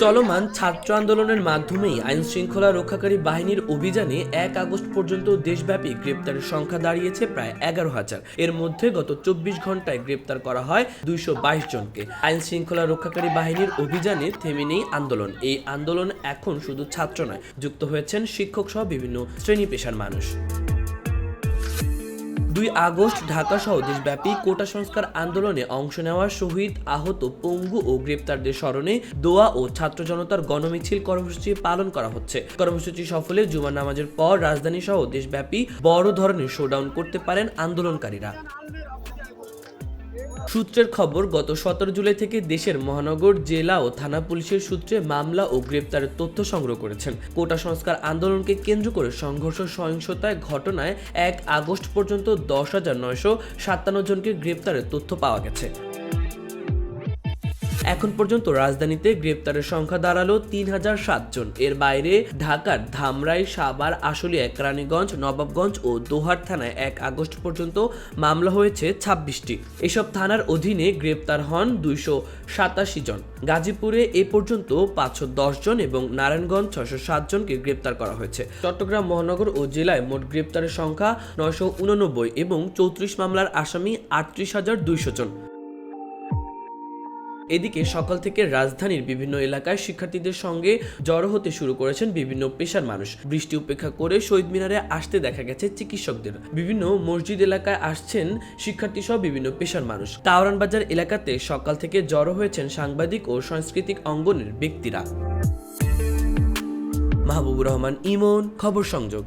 চলমান ছাত্র আন্দোলনের মাধ্যমেই আইন শৃঙ্খলা রক্ষাকারী বাহিনীর অভিযানে ১ আগস্ট পর্যন্ত দেশব্যাপী গ্রেপ্তারের সংখ্যা দাঁড়িয়েছে প্রায় ১১,০০০। এর মধ্যে গত ২৪ ঘন্টায় গ্রেপ্তার করা হয় ২২২ জনকে। আইন শৃঙ্খলা রক্ষাকারী বাহিনীর অভিযানে থেমে নেই আন্দোলন। এই আন্দোলন এখন শুধু ছাত্র নয়, যুক্ত হয়েছেন শিক্ষক সহ বিভিন্ন শ্রেণী পেশার মানুষ। ২ আগস্ট ঢাকা সহ দেশব্যাপী কোটা সংস্কার আন্দোলনে অংশ নেওয়া শহীদ, আহত, পঙ্গু ও গ্রেপ্তারদের স্মরণে দোয়া ও ছাত্র জনতার গণমিছিল কর্মসূচি পালন করা হচ্ছে। কর্মসূচি সফলে জুমার নামাজের পর রাজধানী সহ দেশব্যাপী বড় ধরনের শোডাউন করতে পারেন আন্দোলনকারীরা। সূত্রের খবর, গত ১৭ জুলাই থেকে দেশের মহানগর, জেলা ও থানা পুলিশের সূত্রে মামলা ও গ্রেপ্তারের তথ্য সংগ্রহ করেছেন। কোটা সংস্কার আন্দোলনকে কেন্দ্র করে সংঘর্ষ সহিংসতায় ঘটনায় ১ আগস্ট পর্যন্ত ১০,৯৫৭ জনকে গ্রেপ্তারের তথ্য পাওয়া গেছে। এখন পর্যন্ত রাজধানীতে গ্রেপ্তারের সংখ্যা দাঁড়ালো ৩,০০৭ জন। এর বাইরে ঢাকার ধামরাই, সাভার, আশুলিয়া, কেরানীগঞ্জ, নবাবগঞ্জ ও দোহার থানায় ১ আগস্ট পর্যন্ত মামলা হয়েছে ২৬টি। এসব থানার অধীনে গ্রেপ্তার হন ২৮৭ জন। গাজীপুরে এ পর্যন্ত ৫১০ জন এবং নারায়ণগঞ্জ ৬০৭ জনকে গ্রেপ্তার করা হয়েছে। চট্টগ্রাম মহানগর ও জেলায় মোট গ্রেপ্তারের সংখ্যা ৯৮৯ এবং ৩৪ মামলার আসামি ৩৮,২০০ জন। এদিকে সকাল থেকে রাজধানীর বিভিন্ন এলাকায় শিক্ষার্থীদের সঙ্গে জড়ো হতে শুরু করেছেন বিভিন্ন পেশার মানুষ। বৃষ্টি উপেক্ষা করে শহীদ মিনারে আসতে দেখা গেছে চিকিৎসকদের। বিভিন্ন মসজিদ এলাকায় আসছেন শিক্ষার্থী সহ বিভিন্ন পেশার মানুষ। কাওরান বাজার এলাকাতে সকাল থেকে জড়ো হয়েছেন সাংবাদিক ও সাংস্কৃতিক অঙ্গনের ব্যক্তিরা। মাহবুবুর রহমান ইমন, খবর সংযোগ।